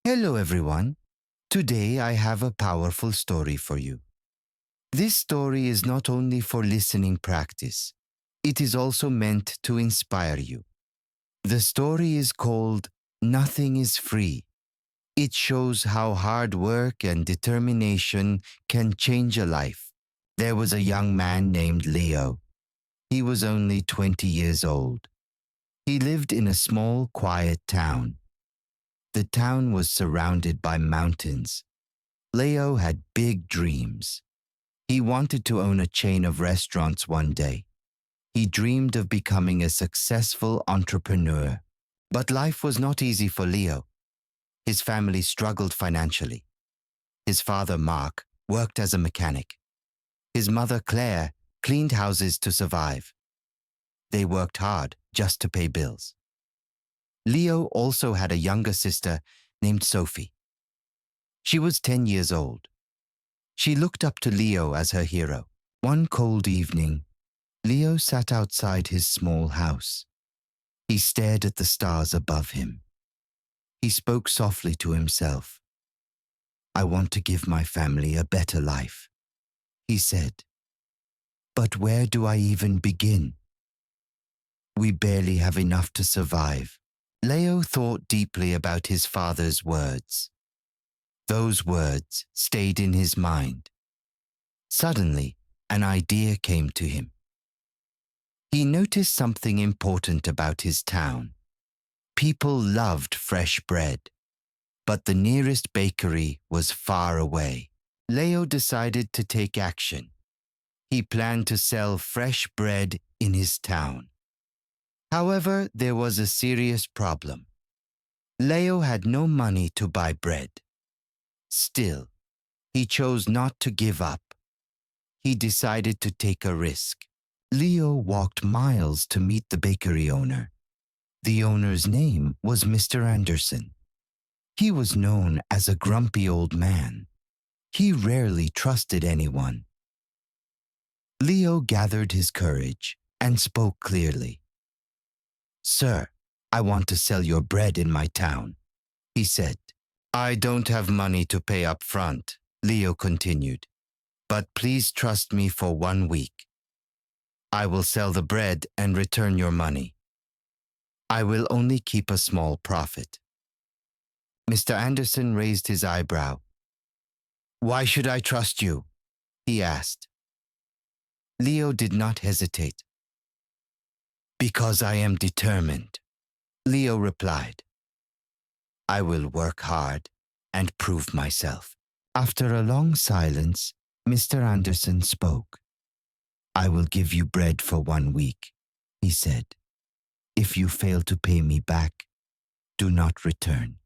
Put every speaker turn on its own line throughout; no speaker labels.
Hello, everyone. Today I have a powerful story for you. This story is not only for listening practice, it is also meant to inspire you. The story is called Nothing is Free. It shows how hard work and determination can change a life. There was a young man named Leo. He was only 20 years old. He lived in a small, quiet town. The town was surrounded by mountains. Leo had big dreams. He wanted to own a chain of restaurants one day. He dreamed of becoming a successful entrepreneur. But life was not easy for Leo. His family struggled financially. His father, Mark, worked as a mechanic. His mother, Claire, cleaned houses to survive. They worked hard just to pay bills. Leo also had a younger sister named Sophie. She was 10 years old. She looked up to Leo as her hero. One cold evening, Leo sat outside his small house. He stared at the stars above him. He spoke softly to himself. "I want to give my family a better life," he said. "But where do I even begin? We barely have enough to survive." Leo thought deeply about his father's words. Those words stayed in his mind. Suddenly, an idea came to him. He noticed something important about his town. People loved fresh bread, but the nearest bakery was far away. Leo decided to take action. He planned to sell fresh bread in his town. However, there was a serious problem. Leo had no money to buy bread. Still, he chose not to give up. He decided to take a risk. Leo walked miles to meet the bakery owner. The owner's name was Mr. Anderson. He was known as a grumpy old man. He rarely trusted anyone. Leo gathered his courage and spoke clearly. "Sir, I want to sell your bread in my town," he said. "I don't have money to pay up front," Leo continued, "but please trust me for 1 week. I will sell the bread and return your money. I will only keep a small profit." Mr. Anderson raised his eyebrow. "Why should I trust you?" he asked. Leo did not hesitate. "Because I am determined," Leo replied. "I will work hard and prove myself." After a long silence, Mr. Anderson spoke. "I will give you bread for 1 week," he said. "If you fail to pay me back, do not return."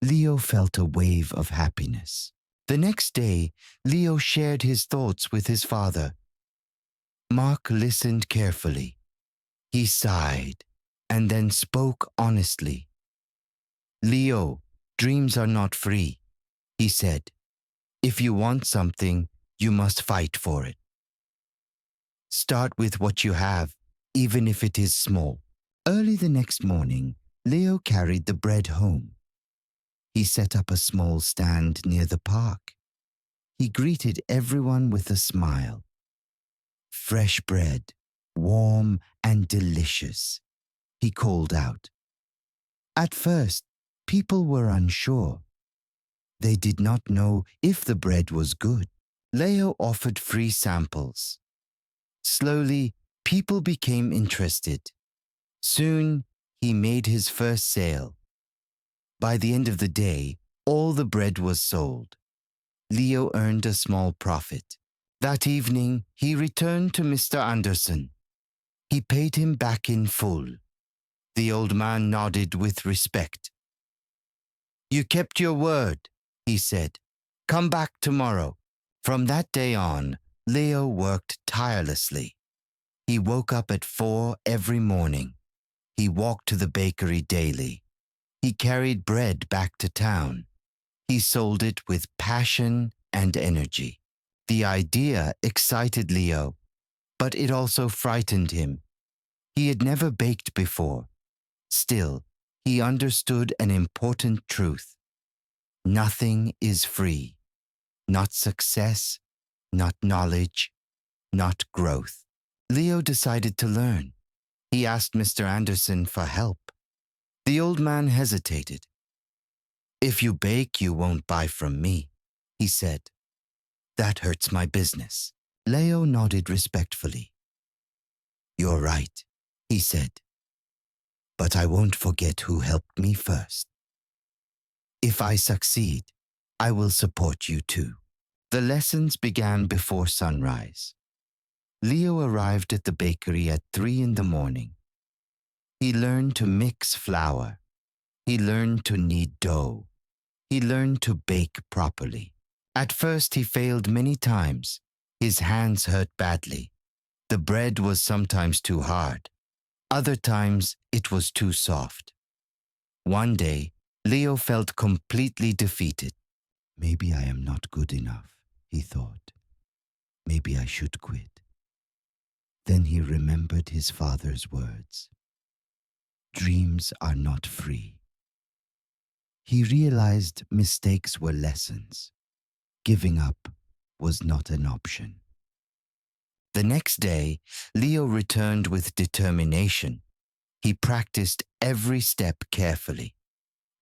Leo felt a wave of happiness. The next day, Leo shared his thoughts with his father. Mark listened carefully. He sighed and then spoke honestly. "Leo, dreams are not free," he said. "If you want something, you must fight for it. Start with what you have, even if it is small." Early the next morning, Leo carried the bread home. He set up a small stand near the park. He greeted everyone with a smile. "Fresh bread, warm and delicious," he called out. At first, people were unsure. They did not know if the bread was good. Leo offered free samples. Slowly, people became interested. Soon, he made his first sale. By the end of the day, all the bread was sold. Leo earned a small profit. That evening, he returned to Mr. Anderson. He paid him back in full. The old man nodded with respect. "You kept your word," he said. "Come back tomorrow." From that day on, Leo worked tirelessly. He woke up at 4 every morning. He walked to the bakery daily. He carried bread back to town. He sold it with passion and energy. The idea excited Leo, but it also frightened him. He had never baked before. Still, he understood an important truth. Nothing is free. Not success, not knowledge, not growth. Leo decided to learn. He asked Mr. Anderson for help. The old man hesitated. "If you bake, you won't buy from me," he said. "That hurts my business." Leo nodded respectfully. "You're right," he said, "but I won't forget who helped me first. If I succeed, I will support you too." The lessons began before sunrise. Leo arrived at the bakery at 3 in the morning. He learned to mix flour. He learned to knead dough. He learned to bake properly. At first he failed many times. His hands hurt badly. The bread was sometimes too hard. Other times it was too soft. One day, Leo felt completely defeated. "Maybe I am not good enough," he thought. "Maybe I should quit." Then he remembered his father's words. Dreams are not free. He realized mistakes were lessons. Giving up was not an option. The next day, Leo returned with determination. He practiced every step carefully.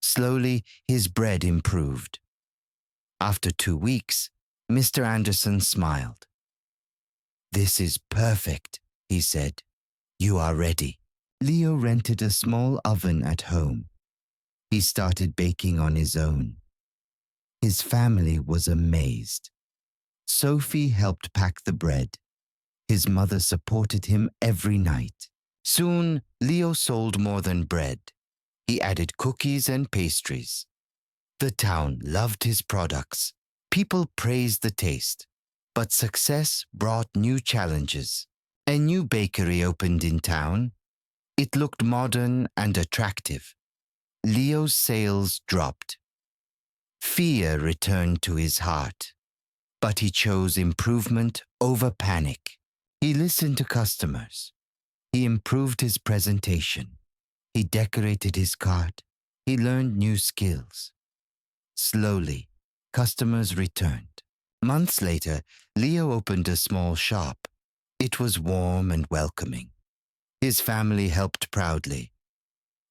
Slowly, his bread improved. After 2 weeks, Mr. Anderson smiled. "This is perfect," he said. "You are ready." Leo rented a small oven at home. He started baking on his own. His family was amazed. Sophie helped pack the bread. His mother supported him every night. Soon, Leo sold more than bread. He added cookies and pastries. The town loved his products. People praised the taste. But success brought new challenges. A new bakery opened in town. It looked modern and attractive. Leo's sales dropped. Fear returned to his heart. But he chose improvement over panic. He listened to customers. He improved his presentation. He decorated his cart. He learned new skills. Slowly, customers returned. Months later, Leo opened a small shop. It was warm and welcoming. His family helped proudly.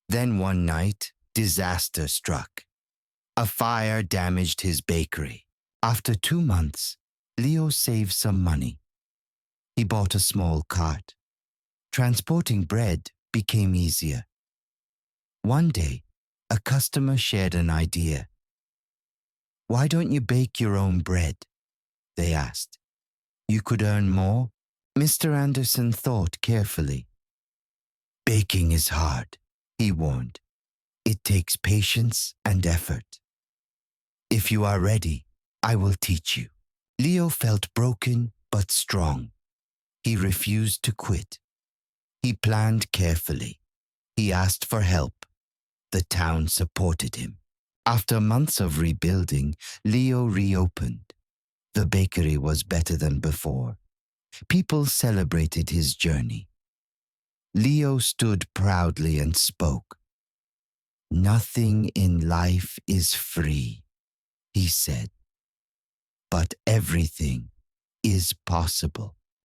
Then one night, disaster struck. A fire damaged his bakery. After 2 months, Leo saved some money. He bought a small cart. Transporting bread became easier. One day, a customer shared an idea. "Why don't you bake your own bread?" they asked. "You could earn more." Mr. Anderson thought carefully. "Baking is hard," he warned. "It takes patience and effort. If you are ready, I will teach you." Leo felt broken but strong. He refused to quit. He planned carefully. He asked for help. The town supported him. After months of rebuilding, Leo reopened. The bakery was better than before. People celebrated his journey. Leo stood proudly and spoke. "Nothing in life is free," he said, "but everything is possible."